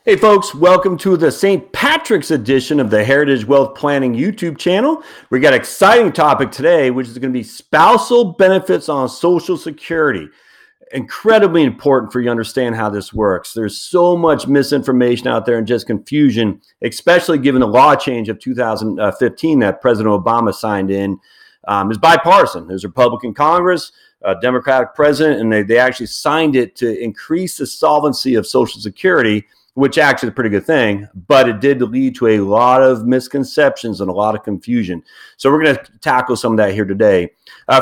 Hey folks, welcome to the St. Patrick's edition of the Heritage Wealth Planning YouTube channel. We got an exciting topic today, which is going to be spousal benefits on Social Security. Incredibly important for you to understand how this works. There's so much misinformation out there and just confusion, especially given the law change of 2015 that President Obama signed in. Is bipartisan. There's a Republican Congress, a Democratic president, and they actually signed it to increase the solvency of Social Security, which actually is a pretty good thing, but it did lead to a lot of misconceptions and a lot of confusion. So we're going to tackle some of that here today.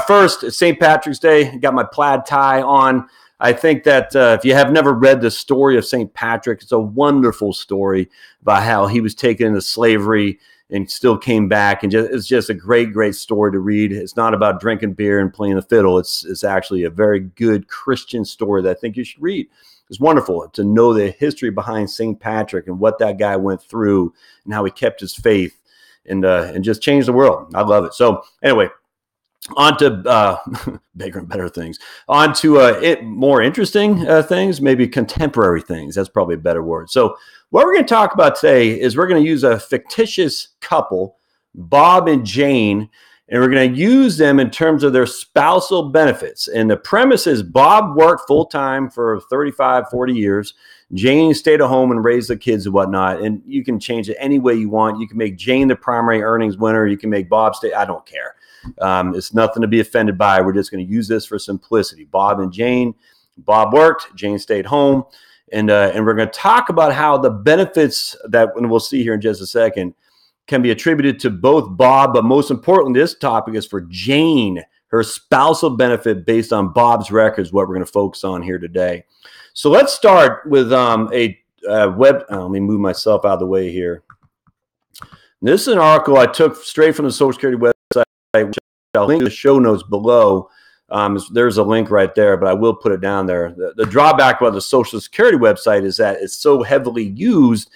First, it's St. Patrick's Day. Got my plaid tie on. I think that if you have never read the story of St. Patrick, it's a wonderful story about how he was taken into slavery and still came back. And it's just a great, great story to read. It's not about drinking beer and playing the fiddle. It's actually a very good Christian story that I think you should read. It's wonderful to know the history behind St. Patrick and what that guy went through and how he kept his faith and just changed the world. I love it. So anyway, on to bigger and better things. On to more interesting things, maybe contemporary things. That's probably a better word. So what we're going to talk about today is we're going to use a fictitious couple, Bob and Jane, and we're going to use them in terms of their spousal benefits. And the premise is Bob worked full-time for 35, 40 years. Jane stayed at home and raised the kids and whatnot. And you can change it any way you want. You can make Jane the primary earnings winner. You can make Bob stay. I don't care. It's nothing to be offended by. We're just going to use this for simplicity. Bob and Jane. Bob worked. Jane stayed home. And we're going to talk about how the benefits that, and we'll see here in just a second, can be attributed to both Bob, but most importantly, this topic is for Jane, her spousal benefit based on Bob's records, what we're going to focus on here today. So let's start with a web. Let me move myself out of the way here. This is an article I took straight from the Social Security website, which I'll link in the show notes below. There's a link right there, but I will put it down there. The drawback about the Social Security website is that it's so heavily used.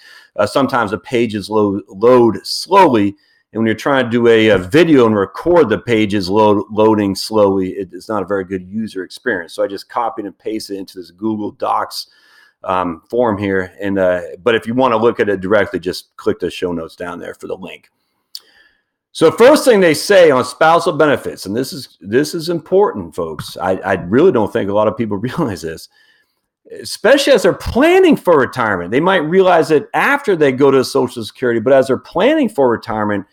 Sometimes the pages load slowly, and when you're trying to do a video and record the pages loading slowly, it's not a very good user experience. So I just copied and pasted it into this Google Docs form here. And but if you want to look at it directly, just click the show notes down there for the link. So first thing they say on spousal benefits, and this is important, folks. I really don't think a lot of people realize this, especially as they're planning for retirement. They might realize it after they go to Social Security, but as they're planning for retirement,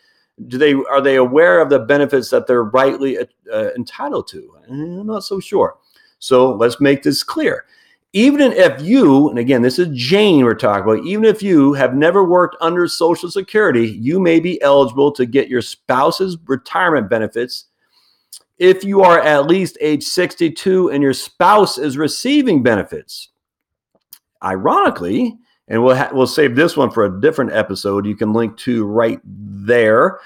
are they aware of the benefits that they're rightly entitled to? I'm not so sure. So let's make this clear. Even if you, and again, this is Jane we're talking about, even if you have never worked under Social Security, you may be eligible to get your spouse's retirement benefits if you are at least age 62 and your spouse is receiving benefits. Ironically, and we'll save this one for a different episode, you can link to right there.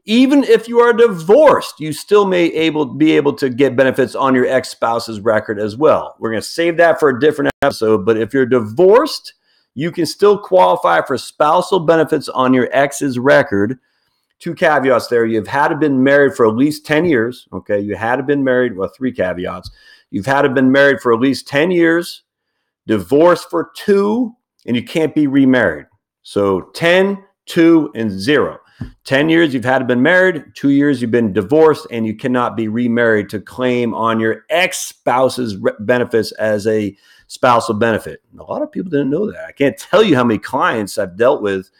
Even if you are divorced, you still may be able to get benefits on your ex-spouse's record as well. We're going to save that for a different episode, but if you're divorced, you can still qualify for spousal benefits on your ex's record. Two caveats there. You've had to have been married for at least 10 years. Okay. You had to have been married. Well, three caveats. You've had to have been married for at least 10 years, divorced for 2, and you can't be remarried. So 10, 2, and 0. 10 years you've had to have been married, 2 years you've been divorced, and you cannot be remarried to claim on your ex-spouse's benefits as a spousal benefit. A lot of people didn't know that. I can't tell you how many clients I've dealt with.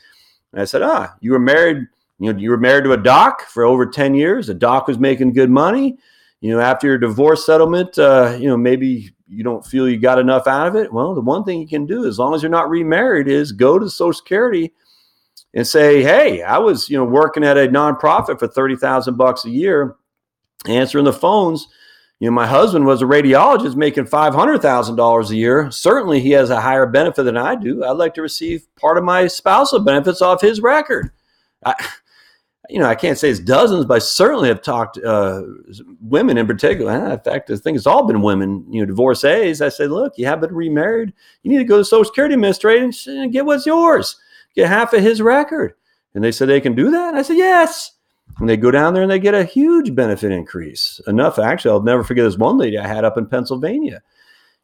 And I said, you were married. You were married to a doc for over 10 years. The doc was making good money. After your divorce settlement, maybe you don't feel you got enough out of it. Well, the one thing you can do, as long as you're not remarried, is go to Social Security and say, hey, I was, working at a nonprofit for $30,000 a year, answering the phones. My husband was a radiologist making $500,000 a year. Certainly he has a higher benefit than I do. I'd like to receive part of my spousal benefits off his record. I can't say it's dozens, but I certainly have talked women in particular. In fact, I think it's all been women, divorcees. I said, look, you haven't been remarried. You need to go to Social Security Administration and get what's yours. Get half of his record. And they said they can do that. And I said, yes. And they go down there and they get a huge benefit increase. Enough, actually, I'll never forget this one lady I had up in Pennsylvania.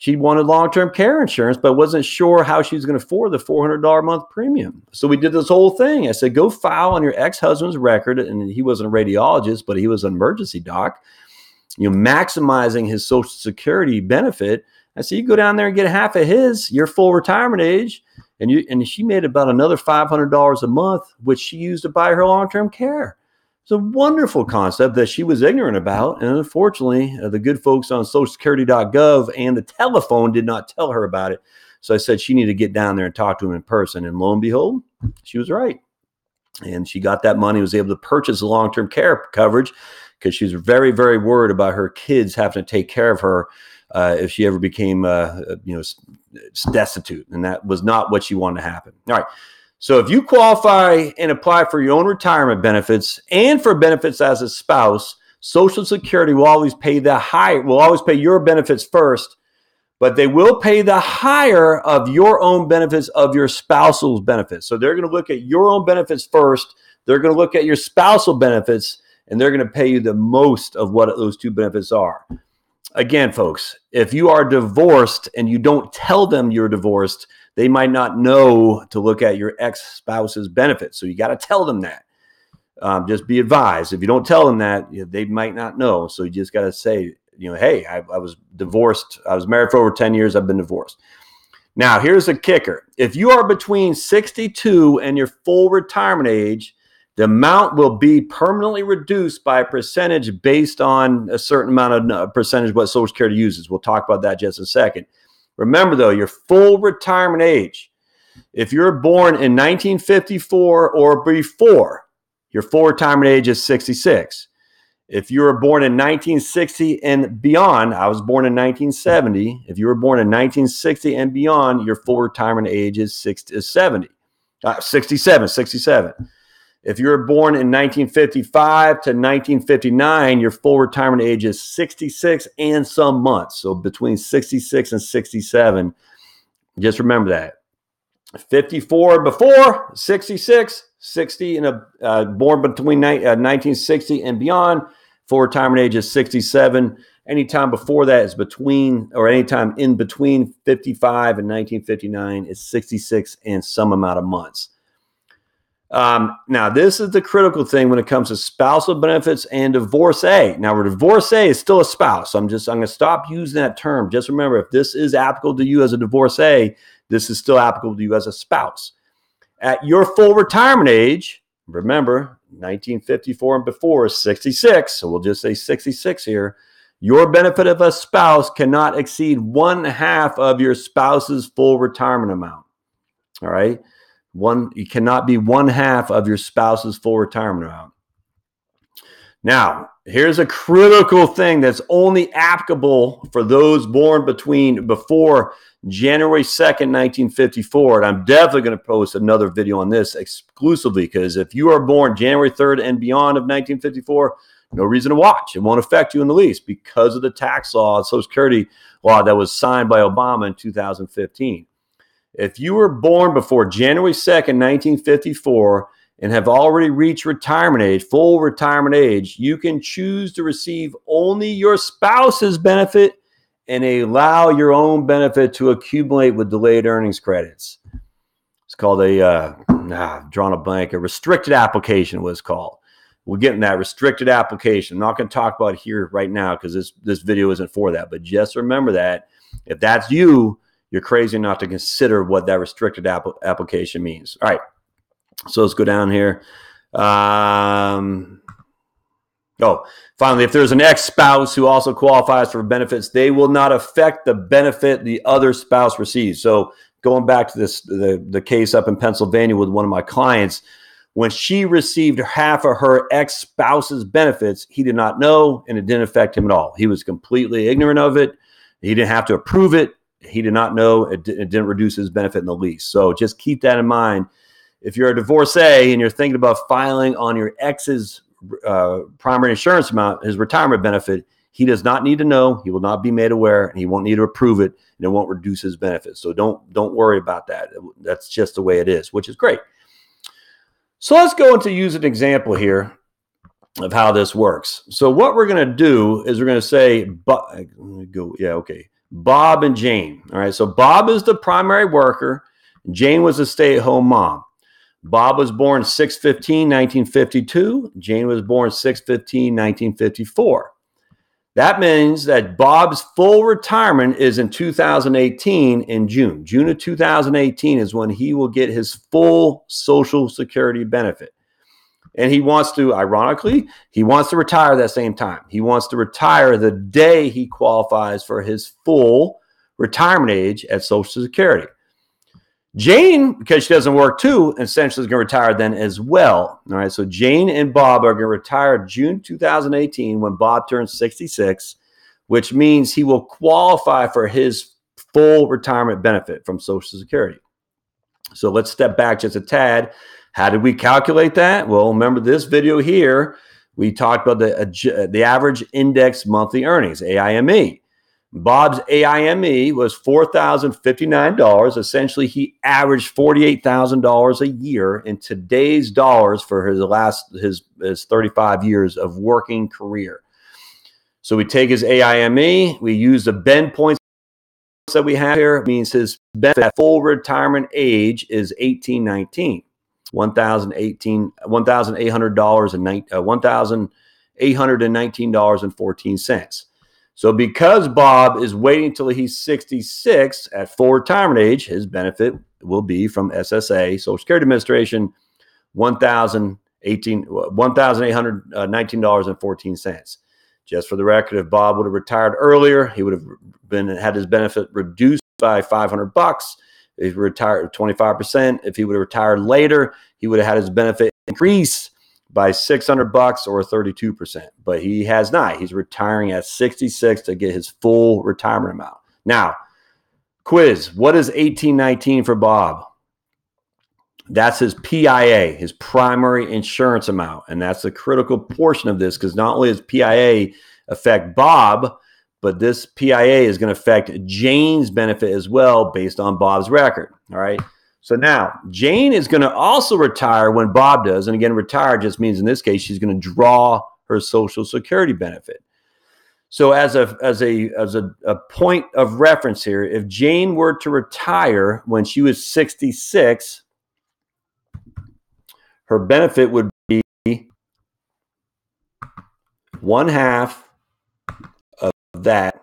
she wanted long-term care insurance, but wasn't sure how she was going to afford the $400 a month premium. So we did this whole thing. I said, go file on your ex-husband's record. And he wasn't a radiologist, but he was an emergency doc, maximizing his Social Security benefit. I said, you go down there and get half of your full retirement age. And she made about another $500 a month, which she used to buy her long-term care. It's a wonderful concept that she was ignorant about. And unfortunately, the good folks on socialsecurity.gov and the telephone did not tell her about it. So I said she needed to get down there and talk to him in person. And lo and behold, she was right. And she got that money, was able to purchase the long-term care coverage because she was very, very worried about her kids having to take care of her if she ever became, destitute. And that was not what she wanted to happen. All right. So if you qualify and apply for your own retirement benefits and for benefits as a spouse, Social Security will always pay your benefits first, but they will pay the higher of your own benefits of your spousal's benefits. So they're going to look at your own benefits first. They're going to look at your spousal benefits, and they're going to pay you the most of what those two benefits are. Again, folks, if you are divorced and you don't tell them you're divorced, they might not know to look at your ex-spouse's benefits. So you got to tell them that. Just be advised. If you don't tell them that, they might not know. So you just got to say, hey, I was divorced. I was married for over 10 years. I've been divorced. Now, here's the kicker. If you are between 62 and your full retirement age, the amount will be permanently reduced by a percentage based on a certain amount of percentage what Social Security uses. We'll talk about that just in a second. Remember, though, your full retirement age, if you're born in 1954 or before, your full retirement age is 66. If you were born in 1960 and beyond, I was born in 1970. If you were born in 1960 and beyond, your full retirement age is 67. If you were born in 1955 to 1959, your full retirement age is 66 and some months. So between 66 and 67, just remember that. 54 before, 66, 60, and born between 1960 and beyond, full retirement age is 67. Anytime before that is anytime in between 55 and 1959 is 66 and some amount of months. Now, this is the critical thing when it comes to spousal benefits and divorcee. Now, a divorcee is still a spouse. I'm going to stop using that term. Just remember, if this is applicable to you as a divorcee, this is still applicable to you as a spouse. At your full retirement age, remember, 1954 and before is 66, so we'll just say 66 here. Your benefit of a spouse cannot exceed 1/2 of your spouse's full retirement amount. All right? You cannot be 1/2 of your spouse's full retirement amount. Now, here's a critical thing that's only applicable for those born before January 2nd, 1954. And I'm definitely going to post another video on this exclusively, because if you are born January 3rd and beyond of 1954, no reason to watch. It won't affect you in the least because of the tax law, Social Security law that was signed by Obama in 2015. If you were born before January 2nd, 1954, and have already reached retirement age, full retirement age, you can choose to receive only your spouse's benefit and allow your own benefit to accumulate with delayed earnings credits. It's called a restricted application was called. We'll get in that restricted application. I'm not going to talk about it here right now because this video isn't for that. But just remember that if that's you, you're crazy not to consider what that restricted application means. All right. So let's go down here. Finally, if there's an ex-spouse who also qualifies for benefits, they will not affect the benefit the other spouse receives. So going back to the case up in Pennsylvania with one of my clients, when she received half of her ex-spouse's benefits, he did not know, and it didn't affect him at all. He was completely ignorant of it. He didn't have to approve it. He did not know. It didn't reduce his benefit in the least. So just keep that in mind. If you're a divorcee and you're thinking about filing on your ex's primary insurance amount, his retirement benefit, he does not need to know. He will not be made aware, and he won't need to approve it, and it won't reduce his benefits. So don't worry about that. That's just the way it is, which is great. So let's go into use an example here of how this works. So what we're going to do is we're going to say, Bob and Jane. All right, so Bob is the primary worker. Jane was a stay-at-home mom. Bob was born 6/15/1952. Jane was born 6/15/1954. That means that Bob's full retirement is in 2018 in June. June of 2018 is when he will get his full Social Security benefit. And he wants to, ironically, he wants to retire that same time. He wants to retire the day he qualifies for his full retirement age at Social Security. Jane, because she doesn't work too, essentially is going to retire then as well. All right, so Jane and Bob are going to retire June 2018 when Bob turns 66, which means he will qualify for his full retirement benefit from Social Security. So let's step back just a tad. How did we calculate that? Well, remember this video here, we talked about the average index monthly earnings, AIME. Bob's AIME was $4,059. Essentially, he averaged $48,000 a year in today's dollars for his 35 years of working career. So we take his AIME, we use the bend points that we have here. It means his benefit at full retirement age is 1819. $1,819.14. So because Bob is waiting until he's 66 at full retirement age, his benefit will be from SSA, Social Security Administration, $1,819.14. Just for the record, if Bob would have retired earlier, he would have had his benefit reduced by $500. If he retired 25%, if he would have retired later, he would have had his benefit increase by $600 or 32%. But he has not. He's retiring at 66 to get his full retirement amount. Now, quiz, what is 1819 for Bob? That's his PIA, his primary insurance amount. And that's the critical portion of this, because not only does PIA affect Bob, but this PIA is going to affect Jane's benefit as well based on Bob's record. All right. So now Jane is going to also retire when Bob does. And again, retire just means in this case, she's going to draw her Social Security benefit. So as a point of reference here, if Jane were to retire when she was 66, her benefit would be one half of that.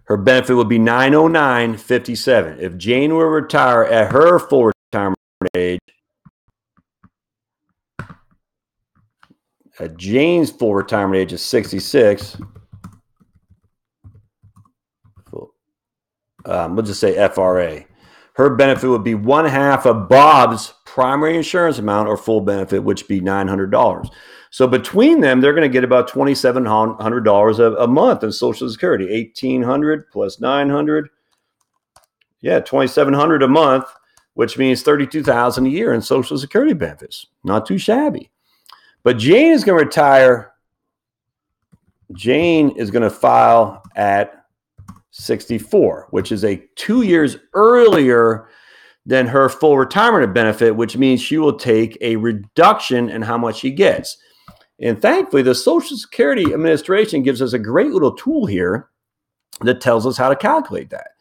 Her benefit would be $909.57. If Jane were to retire at her full retirement age, at Jane's full retirement age is 66. We'll just say FRA. Her benefit would be one half of Bob's primary insurance amount or full benefit, which would be $900. So between them, they're going to get about $2,700 a month in Social Security. $1,800 plus $900. Yeah, $2,700 a month, which means $32,000 a year in Social Security benefits. Not too shabby. But Jane is going to retire. Jane is going to file at 64, which is 2 years earlier than her full retirement benefit, which means she will take a reduction in how much she gets. And thankfully, the Social Security Administration gives us a great little tool here that tells us how to calculate that.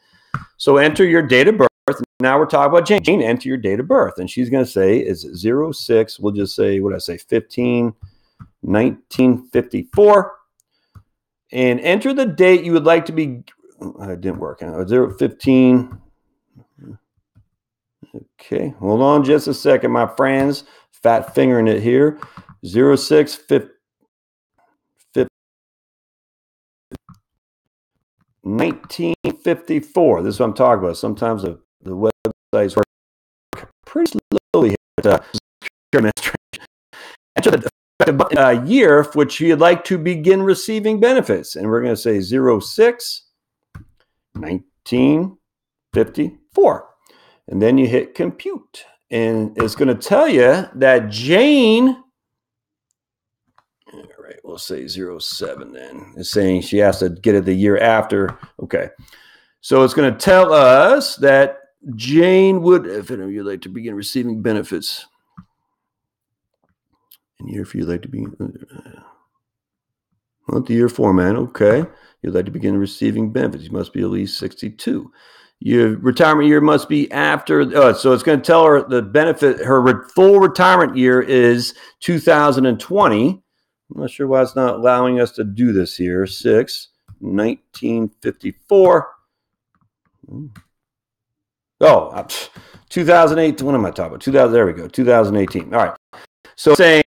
So enter your date of birth. Now we're talking about Jane. Enter your date of birth. And she's going to say it's 06. We'll just say, 1954. And enter the date you would like to be. It didn't work. 015. Okay, hold on just a second, my friends. Fat fingering it here. 06 1954. This is what I'm talking about. Sometimes the websites work pretty slowly here. Enter the year for which you'd like to begin receiving benefits. And we're going to say 06 1954. And then you hit compute. And it's going to tell you that Jane, all right, we'll say 07 then. It's saying she has to get it the year after. Okay. So it's going to tell us that Jane would, if you'd like to begin receiving benefits. And here, if you'd like to begin. Month, year, format. Okay. You'd like to begin receiving benefits. You must be at least 62. Your retirement year must be after. So it's going to tell her the benefit. Her full retirement year is 2020. I'm not sure why it's not allowing us to do this here. 1954. Oh, 2008. What am I talking about? 2000. There we go. 2018. All right. So saying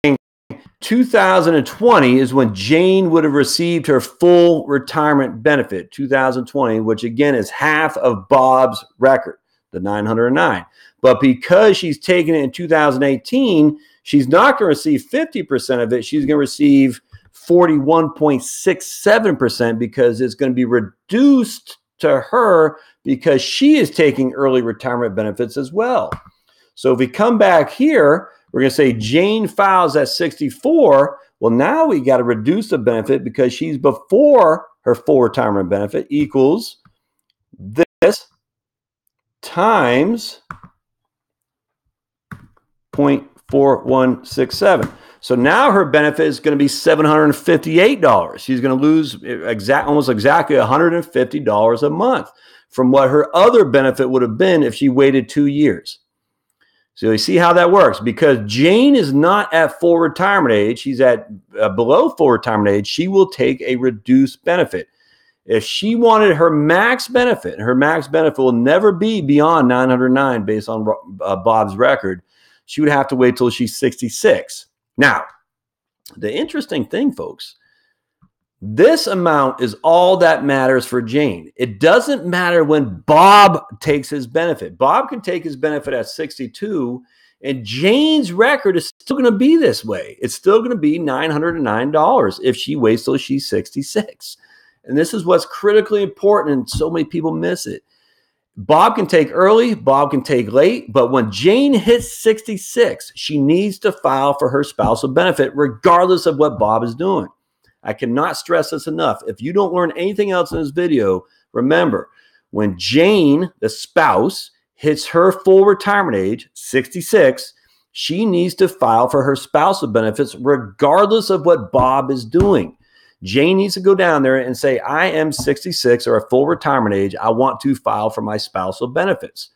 2020 is when Jane would have received her full retirement benefit, 2020, which again is half of Bob's record, the 909. But because she's taken it in 2018, she's not going to receive 50% of it. She's going to receive 41.67% because it's going to be reduced to her because she is taking early retirement benefits as well. So if we come back here, we're going to say Jane files at 64. Well, now we got to reduce the benefit because she's before her full retirement benefit equals this times 0.4167. So now her benefit is going to be $758. She's going to lose almost exactly $150 a month from what her other benefit would have been if she waited 2 years. So you see how that works. Because Jane is not at full retirement age, she's at below full retirement age, she will take a reduced benefit. If she wanted her max benefit will never be beyond 909 based on Bob's record, she would have to wait till she's 66. Now, the interesting thing, folks, this amount is all that matters for Jane. It doesn't matter when Bob takes his benefit. Bob can take his benefit at 62, and Jane's record is still going to be this way. It's still going to be $909 if she waits till she's 66. And this is what's critically important, and so many people miss it. Bob can take early, Bob can take late, but when Jane hits 66, she needs to file for her spousal benefit regardless of what Bob is doing. I cannot stress this enough. If you don't learn anything else in this video, remember, when Jane, the spouse, hits her full retirement age, 66, she needs to file for her spousal benefits regardless of what Bob is doing. Jane needs to go down there and say, I am 66 or a full retirement age. I want to file for my spousal benefits.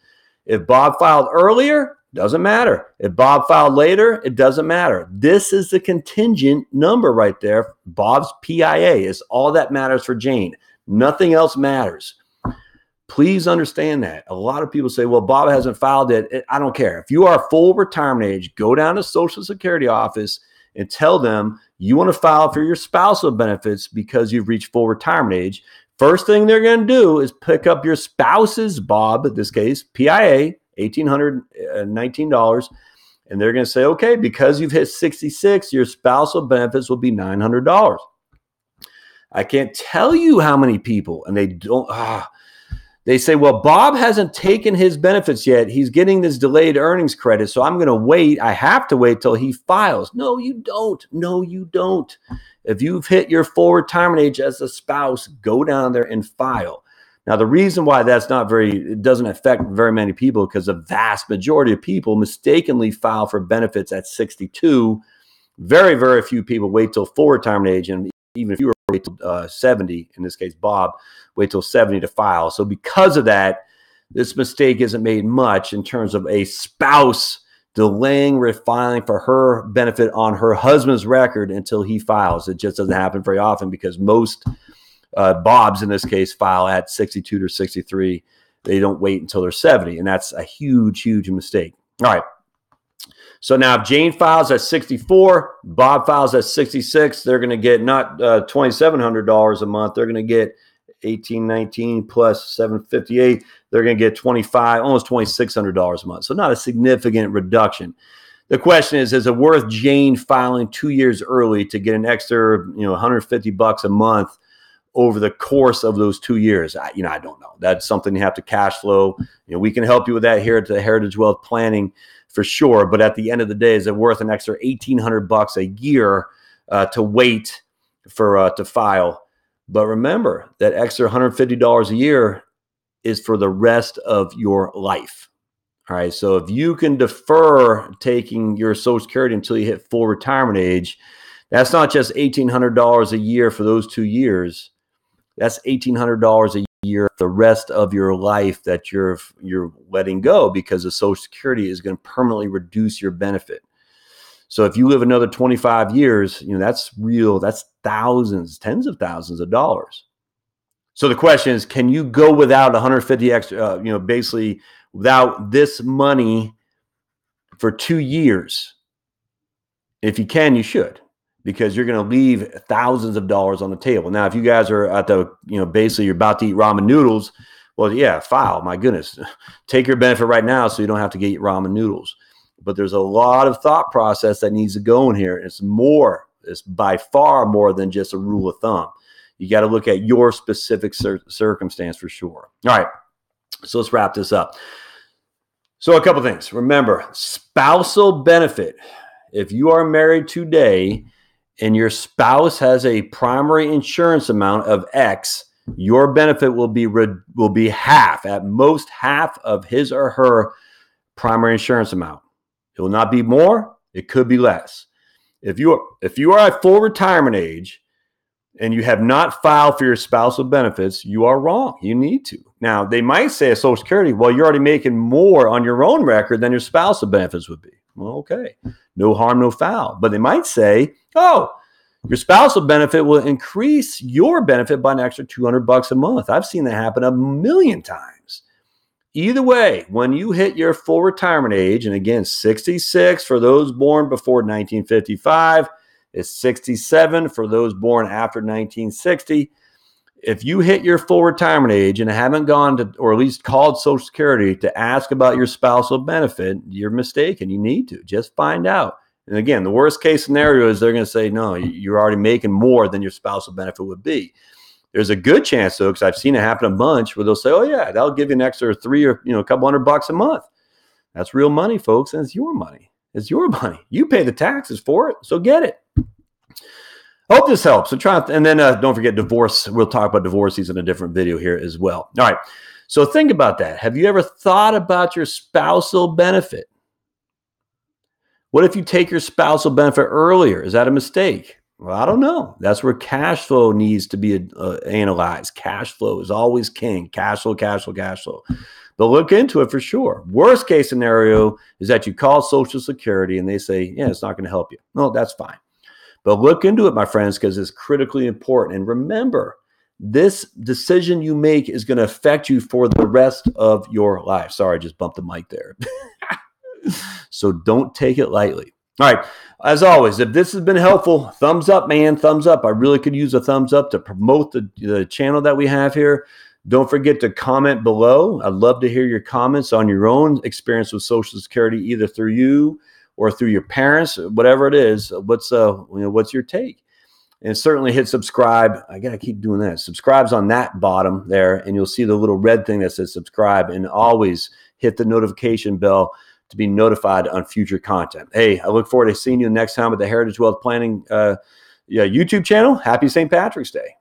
If Bob filed earlier, doesn't matter. If Bob filed later, it doesn't matter. This is the contingent number right there. Bob's PIA is all that matters for Jane. Nothing else matters. Please understand that. A lot of people say, well, Bob hasn't filed it. I don't care. If you are full retirement age, go down to Social Security office and tell them you want to file for your spousal benefits because you've reached full retirement age. First thing they're going to do is pick up your spouse's, Bob, in this case, PIA, $1,819. And they're going to say, okay, because you've hit 66, your spousal benefits will be $900. I can't tell you how many people, and they don't, they say, well, Bob hasn't taken his benefits yet. He's getting this delayed earnings credit, so I'm going to wait. I have to wait till he files. No, you don't. No, you don't. If you've hit your full retirement age as a spouse, go down there and file. Now, the reason why it doesn't affect very many people because the vast majority of people mistakenly file for benefits at 62. Very, very few people wait till full retirement age, and even if you were wait till 70, in this case, Bob, wait till 70 to file. So because of that, this mistake isn't made much in terms of a spouse delaying refiling for her benefit on her husband's record until he files. It just doesn't happen very often because most Bobs, in this case, file at 62 to 63. They don't wait until they're 70, and that's a huge, huge mistake. All right. So now if Jane files at 64, Bob files at 66, they're going to get not $2,700 a month. They're going to get $1,819 plus $758. They're going to get almost $2,600 a month. So not a significant reduction. The question is it worth Jane filing 2 years early to get an extra, $150 a month over the course of those 2 years? I don't know. That's something you have to cash flow. We can help you with that here at the Heritage Wealth Planning for sure. But at the end of the day, is it worth an extra $1,800 a year to wait to file? But remember, that extra $150 a year is for the rest of your life. All right. So if you can defer taking your Social Security until you hit full retirement age, That's not just $1,800 a year for those 2 years. That's $1,800 a year the rest of your life that you're letting go, because the Social Security is going to permanently reduce your benefit. So if you live another 25 years, that's thousands, tens of thousands of dollars. So the question is, can you go without 150 extra, basically without this money for 2 years? If you can, you should, because you're going to leave thousands of dollars on the table. Now, if you guys are at the, basically you're about to eat ramen noodles, well, yeah, file, my goodness, take your benefit right now so you don't have to get ramen noodles. But there's a lot of thought process that needs to go in here. It's by far more than just a rule of thumb. You got to look at your specific circumstance for sure. All right, so let's wrap this up. So a couple things. Remember, spousal benefit. If you are married today and your spouse has a primary insurance amount of X, your benefit will be half, at most half of his or her primary insurance amount. It will not be more. It could be less. If you are at full retirement age and you have not filed for your spousal benefits, you are wrong. You need to. Now, they might say at Social Security, well, you're already making more on your own record than your spousal benefits would be. Well, okay. No harm, no foul. But they might say, oh, your spousal benefit will increase your benefit by an extra $200 a month. I've seen that happen a million times. Either way, when you hit your full retirement age, and again, 66 for those born before 1955, it's 67 for those born after 1960. If you hit your full retirement age and haven't gone to, or at least called Social Security to ask about your spousal benefit, you're mistaken. You need to just find out. And again, the worst case scenario is they're going to say, no, you're already making more than your spousal benefit would be. There's a good chance, though, because I've seen it happen a bunch, where they'll say, oh, yeah, that'll give you an extra $3 or a couple $100 a month. That's real money, folks, and it's your money. It's your money. You pay the taxes for it, so get it. Hope this helps. And then don't forget divorce. We'll talk about divorces in a different video here as well. All right, so think about that. Have you ever thought about your spousal benefit? What if you take your spousal benefit earlier? Is that a mistake? Well, I don't know. That's where cash flow needs to be analyzed. Cash flow is always king. Cash flow, cash flow, cash flow. But look into it for sure. Worst case scenario is that you call Social Security and they say, yeah, it's not going to help you. No, that's fine. But look into it, my friends, because it's critically important. And remember, this decision you make is going to affect you for the rest of your life. Sorry, I just bumped the mic there. So don't take it lightly. All right. As always, if this has been helpful, thumbs up, man, thumbs up. I really could use a thumbs up to promote the channel that we have here. Don't forget to comment below. I'd love to hear your comments on your own experience with Social Security, either through you or through your parents, whatever it is. What's your take? And certainly hit subscribe. I got to keep doing that. Subscribe's on that bottom there, and you'll see the little red thing that says subscribe, and always hit the notification bell to be notified on future content. Hey, I look forward to seeing you next time at the Heritage Wealth Planning YouTube channel. Happy St. Patrick's Day.